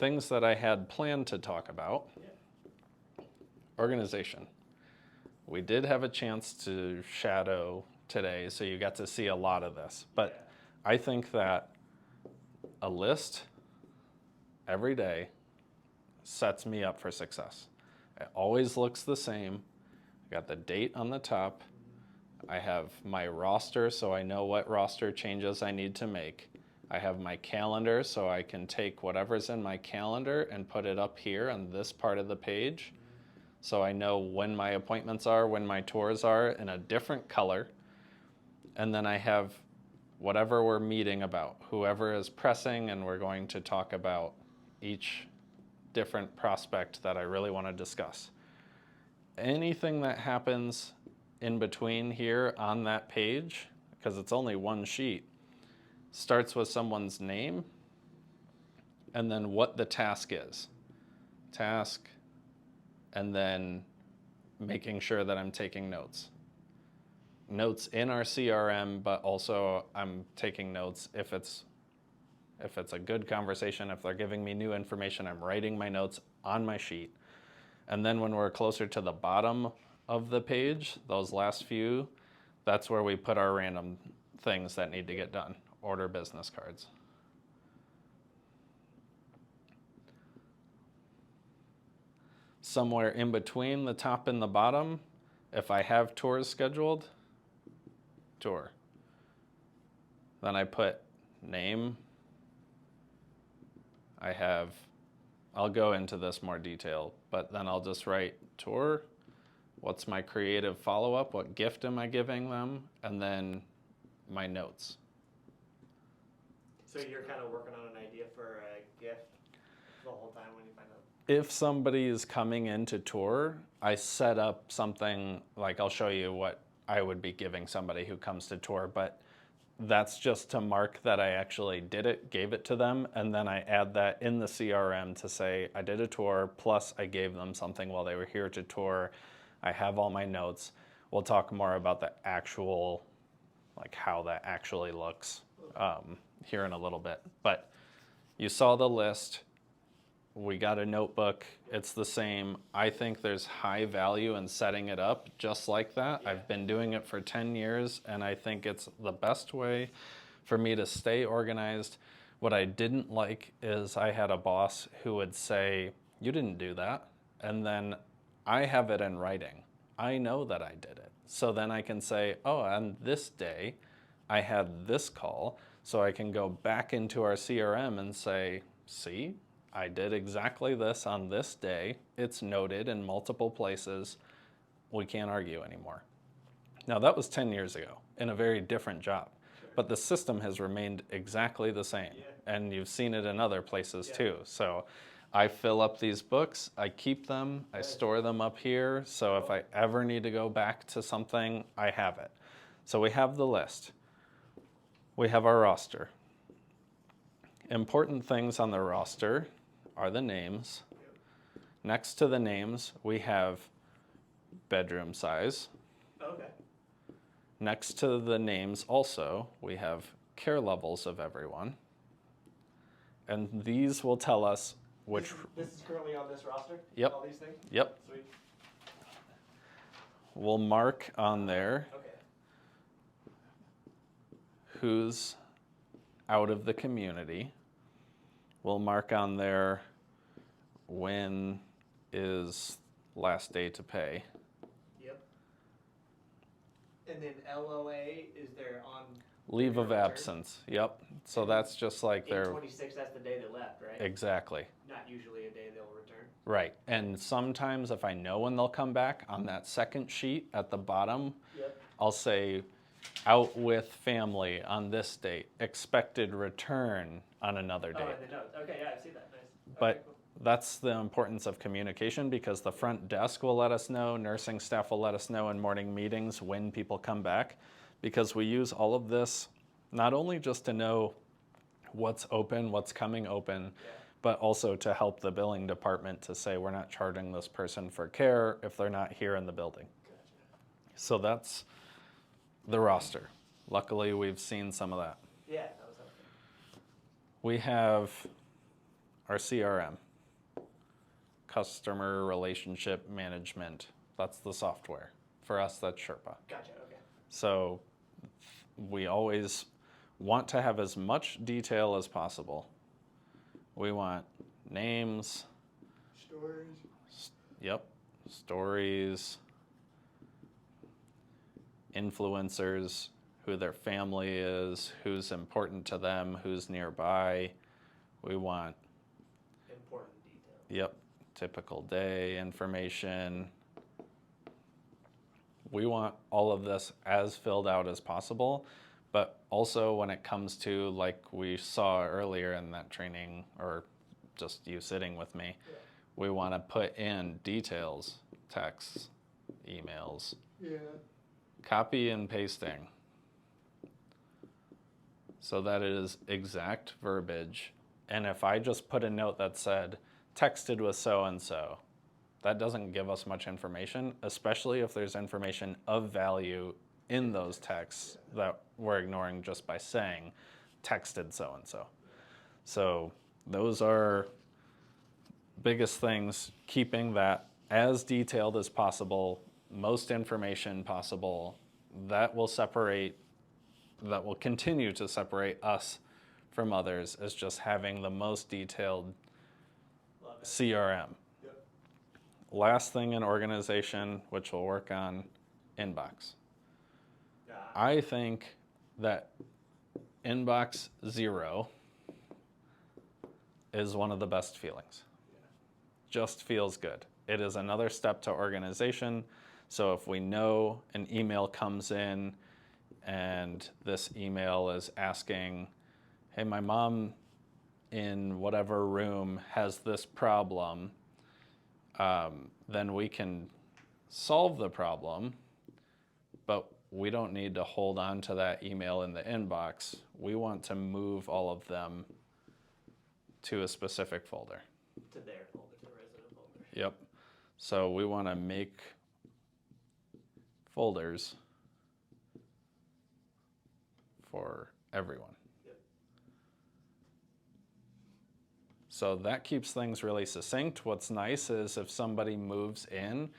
things that I had planned to talk about. Organization. We did have a chance to shadow today, so you got to see a lot of this. But I think that a list every day sets me up for success. It always looks the same. I got the date on the top. I have my roster, so I know what roster changes I need to make. I have my calendar, so I can take whatever's in my calendar and put it up here on this part of the page. So I know when my appointments are, when my tours are, in a different color. And then I have whatever we're meeting about, whoever is pressing, and we're going to talk about each different prospect that I really want to discuss. Anything that happens in between here on that page, because it's only one sheet, starts with someone's name and then what the task is. Task, and then making sure that I'm taking notes. Notes in our CRM, but also I'm taking notes if it's a good conversation, if they're giving me new information, I'm writing my notes on my sheet. And then when we're closer to the bottom of the page, those last few, that's where we put our random things that need to get done. Order business cards. Somewhere in between the top and the bottom, if I have tours scheduled, tour. Then I put name. I'll go into this more detail, but then I'll just write tour. What's my creative follow-up? What gift am I giving them? And then my notes. So you're kind of working on an idea for a gift the whole time when you find out? If somebody is coming into tour, I set up something, like I'll show you what I would be giving somebody who comes to tour, but that's just to mark that I actually did it, gave it to them, and then I add that in the CRM to say I did a tour, plus I gave them something while they were here to tour. I have all my notes. We'll talk more about the actual, like how that actually looks here in a little bit. But you saw the list. We got a notebook. It's the same. I think there's high value in setting it up just like that. Yeah. I've been doing it for 10 years, and I think it's the best way for me to stay organized. What I didn't like is I had a boss who would say, "You didn't do that." And then I have it in writing. I know that I did it. So then I can say, oh, on this day, I had this call. So I can go back into our CRM and say, see, I did exactly this on this day. It's noted in multiple places. We can't argue anymore. Now that was 10 years ago in a very different job, but the system has remained exactly the same. And you've seen it in other places too. So I fill up these books, I keep them, I store them up here. So if I ever need to go back to something, I have it. So we have the list. We have our roster. Important things on the roster are the names. Next to the names, we have bedroom size. Okay. Next to the names also, we have care levels of everyone. And these will tell us which... This is currently on this roster? Yep. All these things? Yep. Sweet. We'll mark on there who's out of the community. We'll mark on there when is last day to pay. Yep. And then LOA, is there on... Leave of absence, yep. So and that's just like their... 8/26, that's the day they left, right? Exactly. Not usually a day they'll return. Right, and sometimes if I know when they'll come back, on that second sheet at the bottom, I'll say, out with family on this date, expected return on another date. Oh, in the notes. Okay, yeah, I see that. Nice. But cool. That's the importance of communication, because the front desk will let us know, nursing staff will let us know in morning meetings when people come back, because we use all of this not only just to know what's open, what's coming open, but also to help the billing department to say we're not charging this person for care if they're not here in the building. Gotcha. So that's the roster. Luckily, we've seen some of that. Yeah, that was helpful. We have our CRM, customer relationship management. That's the software. For us, that's Sherpa. Gotcha. Okay. So we always want to have as much detail as possible. We want names, stories, influencers, who their family is, who's important to them, who's nearby. We want, Important detail. typical day information. We want all of this as filled out as possible, but also when it comes to, like we saw earlier in that training, or just you sitting with me, we want to put in details, texts, emails, copy and pasting, so that it is exact verbiage. And if I just put a note that said, texted with so-and-so, that doesn't give us much information, especially if there's information of value in those texts that we're ignoring just by saying, texted so-and-so. So those are biggest things, keeping that as detailed as possible, most information possible. That will continue to separate us from others, as just having the most detailed CRM. Last thing in organization, which we'll work on, inbox. I think that inbox 0 is one of the best feelings. Just feels good. It is another step to organization. So if we know an email comes in and this email is asking, hey, my mom in whatever room has this problem, then we can solve the problem, but we don't need to hold on to that email in the inbox. We want to move all of them to a specific folder. To their folder, to the resident folder. Yep. So we want to make folders for everyone. So that keeps things really succinct. What's nice is if somebody moves in,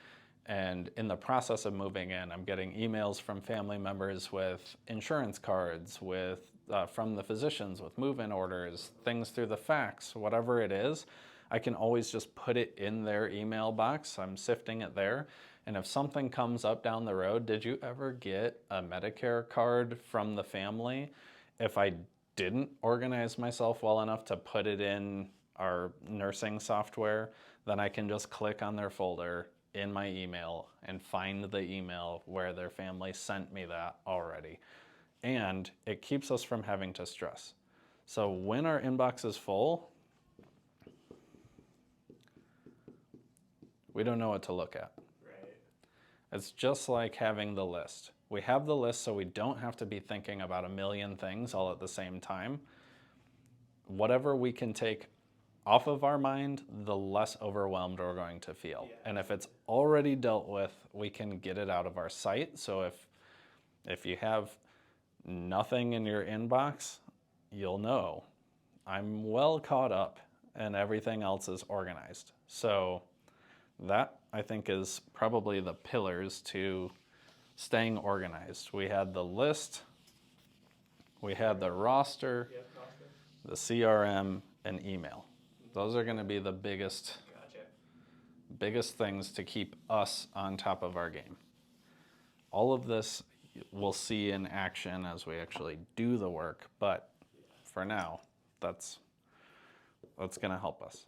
and in the process of moving in, I'm getting emails from family members with insurance cards, from the physicians with move-in orders, things through the fax, whatever it is, I can always just put it in their email box. I'm sifting it there. And if something comes up down the road, did you ever get a Medicare card from the family? If I didn't organize myself well enough to put it in our nursing software, then I can just click on their folder in my email and find the email where their family sent me that already. And it keeps us from having to stress. So when our inbox is full, we don't know what to look at. Right. It's just like having the list. We have the list so we don't have to be thinking about a million things all at the same time. Whatever we can take off of our mind, the less overwhelmed we're going to feel. And if it's already dealt with, we can get it out of our sight. So if you have nothing in your inbox, you'll know I'm well caught up and everything else is organized. So that, I think, is probably the pillars to staying organized. We had the list, we had the roster, the CRM, and email. Those are going to be the biggest things to keep us on top of our game. All of this we'll see in action as we actually do the work, but for now, that's going to help us.